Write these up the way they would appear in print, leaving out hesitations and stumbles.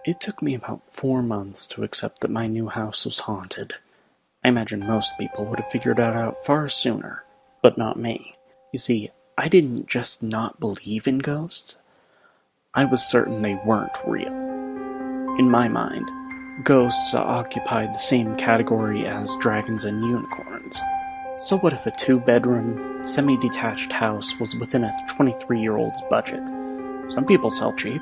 It took me about 4 months to accept that my new house was haunted. I imagine most people would have figured that out far sooner, but not me. You see, I didn't just not believe in ghosts. I was certain they weren't real. In my mind, ghosts occupied the same category as dragons and unicorns. So what if a 2-bedroom, semi-detached house was within a 23-year-old's budget? Some people sell cheap.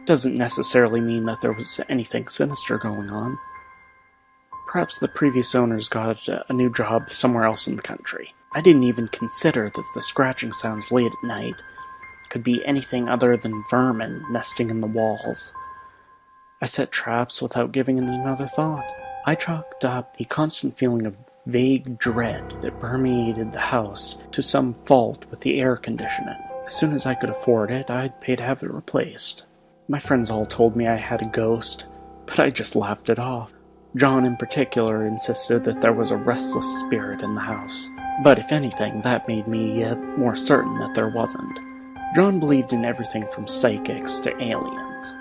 Doesn't necessarily mean that there was anything sinister going on. Perhaps the previous owners got a new job somewhere else in the country. I didn't even consider that the scratching sounds late at night could be anything other than vermin nesting in the walls. I set traps without giving it another thought. I chalked up the constant feeling of vague dread that permeated the house to some fault with the air conditioning. As soon as I could afford it, I'd pay to have it replaced. My friends all told me I had a ghost, but I just laughed it off. John in particular insisted that there was a restless spirit in the house, but if anything, that made me more certain that there wasn't. John believed in everything from psychics to aliens.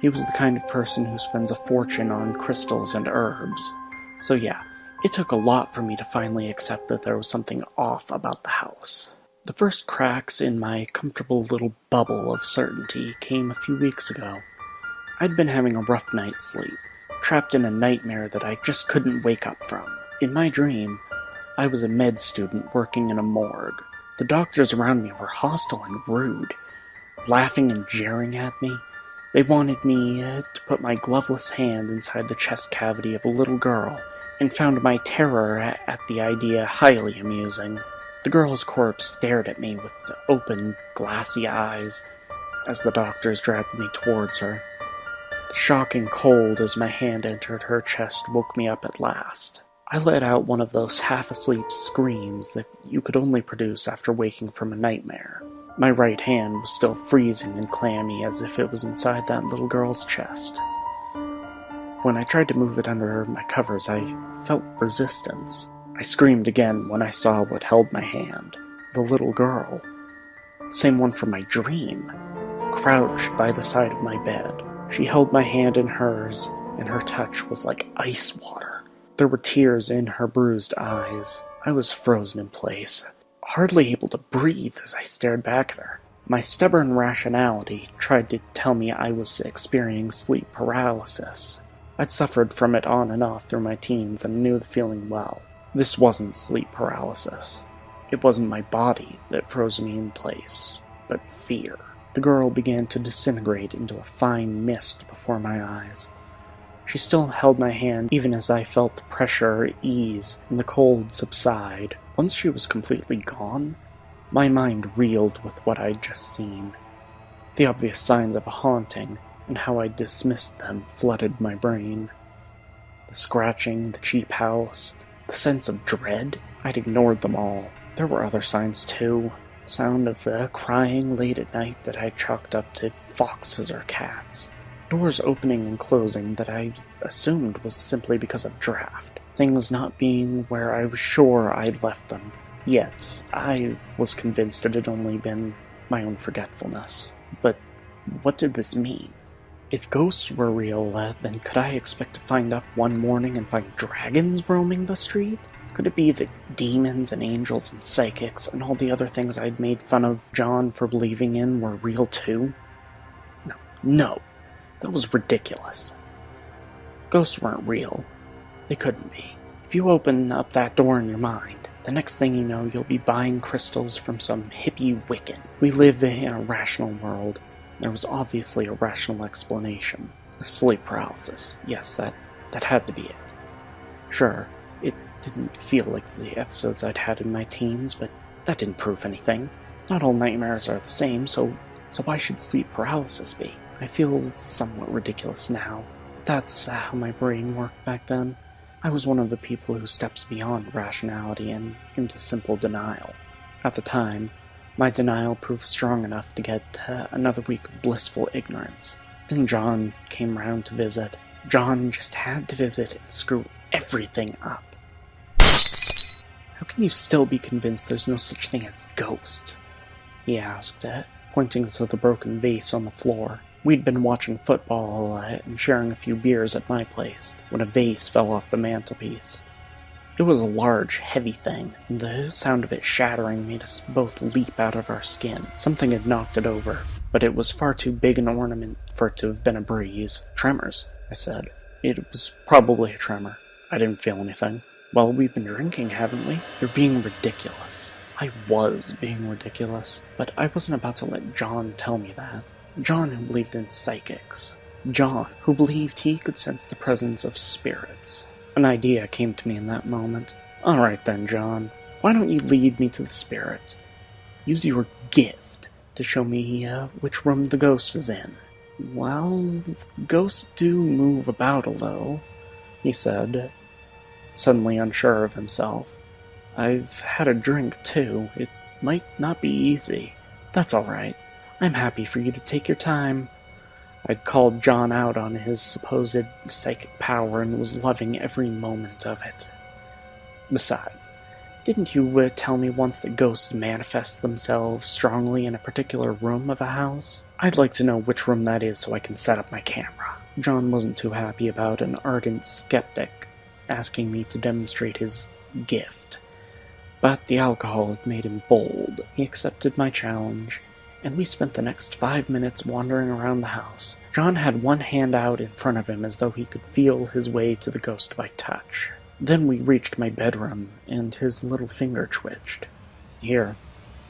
He was the kind of person who spends a fortune on crystals and herbs. So yeah, it took a lot for me to finally accept that there was something off about the house. The first cracks in my comfortable little bubble of certainty came a few weeks ago. I'd been having a rough night's sleep, trapped in a nightmare that I just couldn't wake up from. In my dream, I was a med student working in a morgue. The doctors around me were hostile and rude, laughing and jeering at me. They wanted me to put my gloveless hand inside the chest cavity of a little girl, and found my terror at the idea highly amusing. The girl's corpse stared at me with open, glassy eyes as the doctors dragged me towards her. The shocking cold as my hand entered her chest woke me up at last. I let out one of those half-asleep screams that you could only produce after waking from a nightmare. My right hand was still freezing and clammy as if it was inside that little girl's chest. When I tried to move it under my covers, I felt resistance. I screamed again when I saw what held my hand. The little girl. The same one from my dream. Crouched by the side of my bed. She held my hand in hers, and her touch was like ice water. There were tears in her bruised eyes. I was frozen in place, hardly able to breathe as I stared back at her. My stubborn rationality tried to tell me I was experiencing sleep paralysis. I'd suffered from it on and off through my teens and knew the feeling well. This wasn't sleep paralysis. It wasn't my body that froze me in place, but fear. The girl began to disintegrate into a fine mist before my eyes. She still held my hand even as I felt the pressure ease and the cold subside. Once she was completely gone, my mind reeled with what I'd just seen. The obvious signs of a haunting and how I dismissed them flooded my brain. The scratching, the cheap house, the sense of dread, I'd ignored them all. There were other signs too. The sound of crying late at night that I chalked up to foxes or cats. Doors opening and closing that I assumed was simply because of draft. Things not being where I was sure I'd left them. Yet, I was convinced it had only been my own forgetfulness. But what did this mean? If ghosts were real, then could I expect to find up one morning and find dragons roaming the street? Could it be that demons and angels and psychics and all the other things I'd made fun of John for believing in were real too? No, that was ridiculous. Ghosts weren't real. They couldn't be. If you open up that door in your mind, the next thing you know, you'll be buying crystals from some hippie Wiccan. We live in a rational world. There was obviously a rational explanation. Sleep paralysis. Yes, that had to be it. Sure, it didn't feel like the episodes I'd had in my teens, but that didn't prove anything. Not all nightmares are the same, so why should sleep paralysis be? I feel somewhat ridiculous now. That's how my brain worked back then. I was one of the people who steps beyond rationality and into simple denial. At the time, my denial proved strong enough to get another week of blissful ignorance. Then John came round to visit. John just had to visit and screw everything up. How can you still be convinced there's no such thing as ghosts? He asked. pointing to the broken vase on the floor. We'd been watching football and sharing a few beers at my place when a vase fell off the mantelpiece. It was a large, heavy thing, and the sound of it shattering made us both leap out of our skin. Something had knocked it over, but it was far too big an ornament for it to have been a breeze. "Tremors," I said. "It was probably a tremor." I didn't feel anything. "Well, we've been drinking, haven't we?" "You're being ridiculous." I was being ridiculous, but I wasn't about to let John tell me that. John, who believed in psychics. John, who believed he could sense the presence of spirits. An idea came to me in that moment. "All right then, John. Why don't you lead me to the spirit? Use your gift to show me which room the ghost is in." "Well, ghosts do move about a little," he said, suddenly unsure of himself. "I've had a drink, too. It might not be easy." "That's all right. I'm happy for you to take your time." I'd called John out on his supposed psychic power and was loving every moment of it. "Besides, didn't you tell me once that ghosts manifest themselves strongly in a particular room of a house? I'd like to know which room that is so I can set up my camera." John wasn't too happy about an ardent skeptic asking me to demonstrate his gift, but the alcohol had made him bold. He accepted my challenge, and we spent the next 5 minutes wandering around the house. John had one hand out in front of him as though he could feel his way to the ghost by touch. Then we reached my bedroom, and his little finger twitched. "Here,"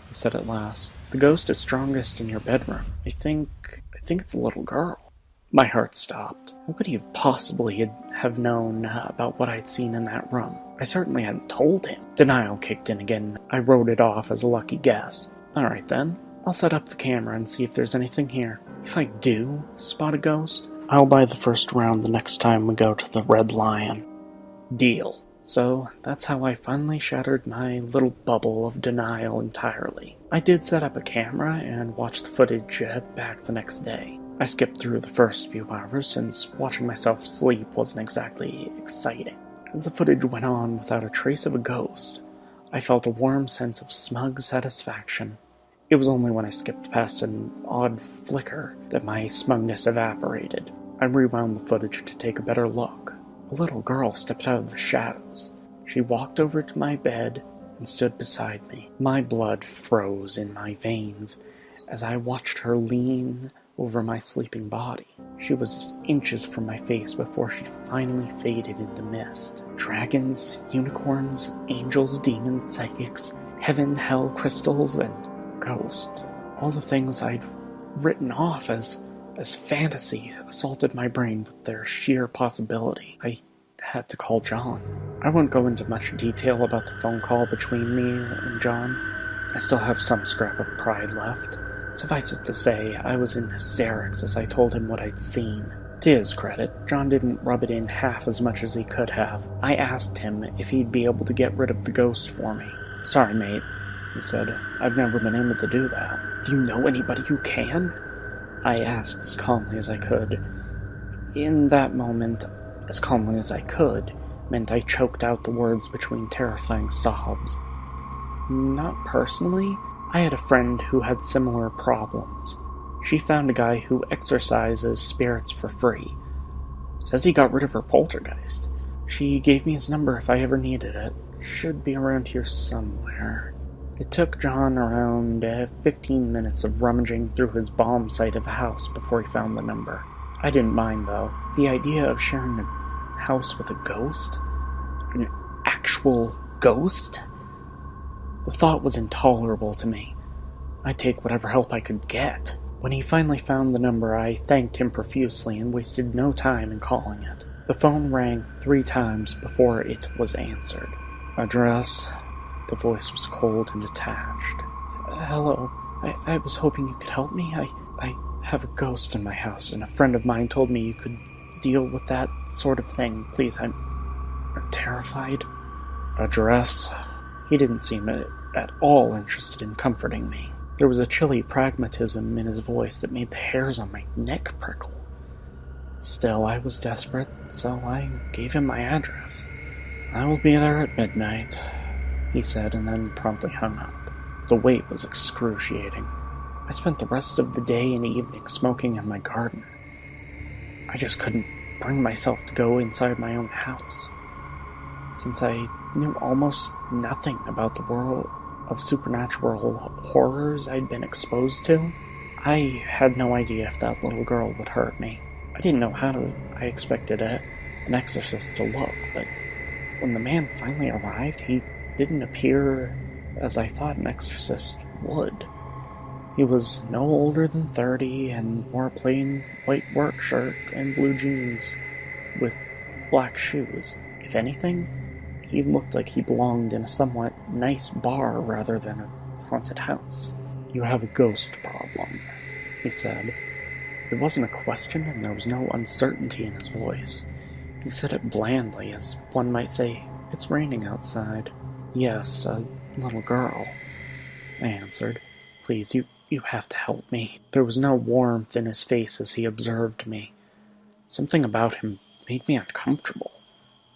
he said at last. "The ghost is strongest in your bedroom. I think it's a little girl." My heart stopped. How could he have possibly have known about what I'd seen in that room? I certainly hadn't told him. Denial kicked in again. I wrote it off as a lucky guess. "All right then. I'll set up the camera and see if there's anything here. If I do spot a ghost, I'll buy the first round the next time we go to the Red Lion." Deal. So that's how I finally shattered my little bubble of denial entirely. I did set up a camera and watched the footage back the next day. I skipped through the first few hours since watching myself sleep wasn't exactly exciting. As the footage went on without a trace of a ghost, I felt a warm sense of smug satisfaction. It was only when I skipped past an odd flicker that my smugness evaporated. I rewound the footage to take a better look. A little girl stepped out of the shadows. She walked over to my bed and stood beside me. My blood froze in my veins as I watched her lean over my sleeping body. She was inches from my face before she finally faded into mist. Dragons, unicorns, angels, demons, psychics, heaven, hell, crystals, and ghosts. All the things I'd written off as fantasy assaulted my brain with their sheer possibility. I had to call John. I won't go into much detail about the phone call between me and John. I still have some scrap of pride left. Suffice it to say, I was in hysterics as I told him what I'd seen. To his credit, John didn't rub it in half as much as he could have. I asked him if he'd be able to get rid of the ghost for me. "Sorry, mate," he said. "I've never been able to do that." "Do you know anybody who can?" I asked as calmly as I could. In that moment, as calmly as I could, meant I choked out the words between terrifying sobs. "Not personally. I had a friend who had similar problems. She found a guy who exorcises spirits for free. Says he got rid of her poltergeist. She gave me his number if I ever needed it. Should be around here somewhere." It took John around 15 minutes of rummaging through his bomb site of a house before he found the number. I didn't mind, though. The idea of sharing a house with a ghost? An actual ghost? The thought was intolerable to me. I'd take whatever help I could get. When he finally found the number, I thanked him profusely and wasted no time in calling it. The phone rang 3 times before it was answered. "Address?" The voice was cold and detached. "Hello. I was hoping you could help me. I have a ghost in my house, and a friend of mine told me you could deal with that sort of thing. Please, I'm terrified." "Address?" He didn't seem at all interested in comforting me. There was a chilly pragmatism in his voice that made the hairs on my neck prickle. Still, I was desperate, so I gave him my address. "I will be there at midnight," he said, and then promptly hung up. The wait was excruciating. I spent the rest of the day and evening smoking in my garden. I just couldn't bring myself to go inside my own house. Since I knew almost nothing about the world of supernatural horrors I'd been exposed to, I had no idea if that little girl would hurt me. I didn't know how I expected an exorcist to look, but when the man finally arrived, he didn't appear as I thought an exorcist would. He was no older than 30 and wore a plain white work shirt and blue jeans with black shoes. If anything, he looked like he belonged in a somewhat nice bar rather than a haunted house. "You have a ghost problem," he said. It wasn't a question, and there was no uncertainty in his voice. He said it blandly, as one might say, "It's raining outside." "Yes, a little girl," I answered. "Please, you have to help me." There was no warmth in his face as he observed me. Something about him made me uncomfortable,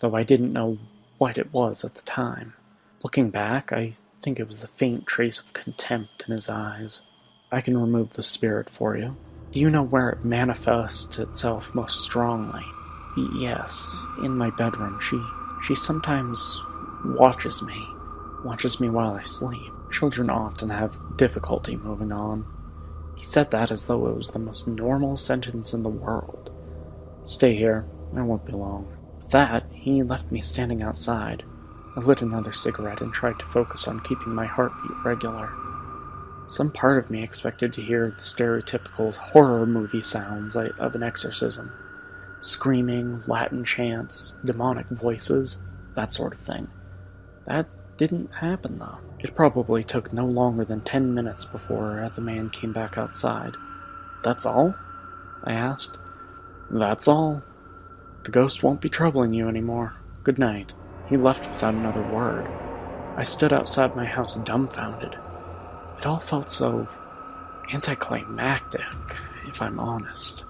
though I didn't know what it was at the time. Looking back, I think it was the faint trace of contempt in his eyes. "I can remove the spirit for you. Do you know where it manifests itself most strongly?" "Yes, in my bedroom. She sometimes watches me while I sleep. Children often have difficulty moving on." He said that as though it was the most normal sentence in the world. "Stay here. I won't be long." With that, he left me standing outside. I lit another cigarette and tried to focus on keeping my heartbeat regular. Some part of me expected to hear the stereotypical horror movie sounds of an exorcism. Screaming, Latin chants, demonic voices, that sort of thing. That didn't happen, though. It probably took no longer than 10 minutes before the man came back outside. "That's all?" I asked. "That's all. The ghost won't be troubling you anymore. Good night." He left without another word. I stood outside my house dumbfounded. It all felt so anticlimactic, if I'm honest.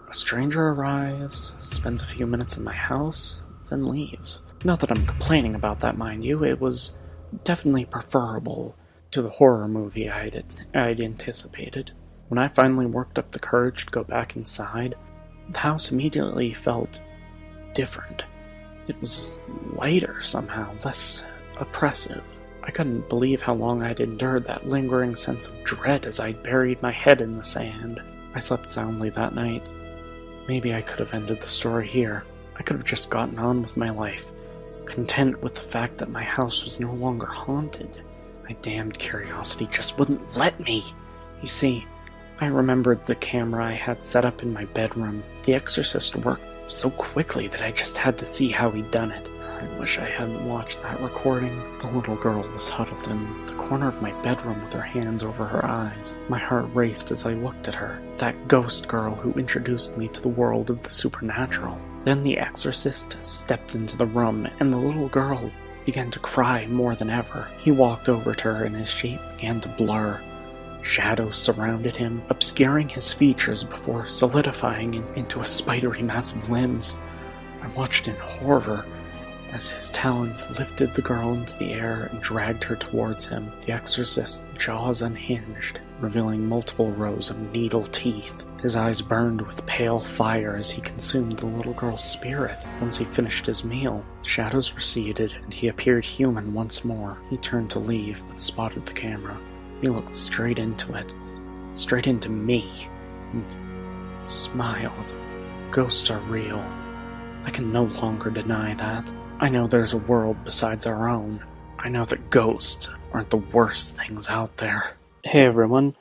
A stranger arrives, spends a few minutes in my house, then leaves. Not that I'm complaining about that, mind you. It was definitely preferable to the horror movie I'd anticipated. When I finally worked up the courage to go back inside, the house immediately felt different. It was lighter somehow, less oppressive. I couldn't believe how long I'd endured that lingering sense of dread as I buried my head in the sand. I slept soundly that night. Maybe I could have ended the story here. I could have just gotten on with my life, content with the fact that my house was no longer haunted. My damned curiosity just wouldn't let me. You see, I remembered the camera I had set up in my bedroom. The Exorcist worked so quickly that I just had to see how he'd done it. I wish I hadn't watched that recording. The little girl was huddled in the corner of my bedroom with her hands over her eyes. My heart raced as I looked at her, that ghost girl who introduced me to the world of the supernatural. Then the exorcist stepped into the room, and the little girl began to cry more than ever. He walked over to her, and his shape began to blur. Shadows surrounded him, obscuring his features before solidifying into a spidery mass of limbs. I watched in horror as his talons lifted the girl into the air and dragged her towards him. The exorcist's jaws unhinged, revealing multiple rows of needle teeth. His eyes burned with pale fire as he consumed the little girl's spirit. Once he finished his meal, shadows receded and he appeared human once more. He turned to leave, but spotted the camera. He looked straight into it, straight into me, and smiled. Ghosts are real. I can no longer deny that. I know there's a world besides our own. I know that ghosts aren't the worst things out there. Hey everyone,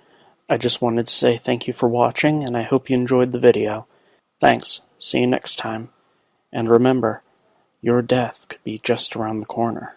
I just wanted to say thank you for watching, and I hope you enjoyed the video. Thanks, see you next time. And remember, your death could be just around the corner.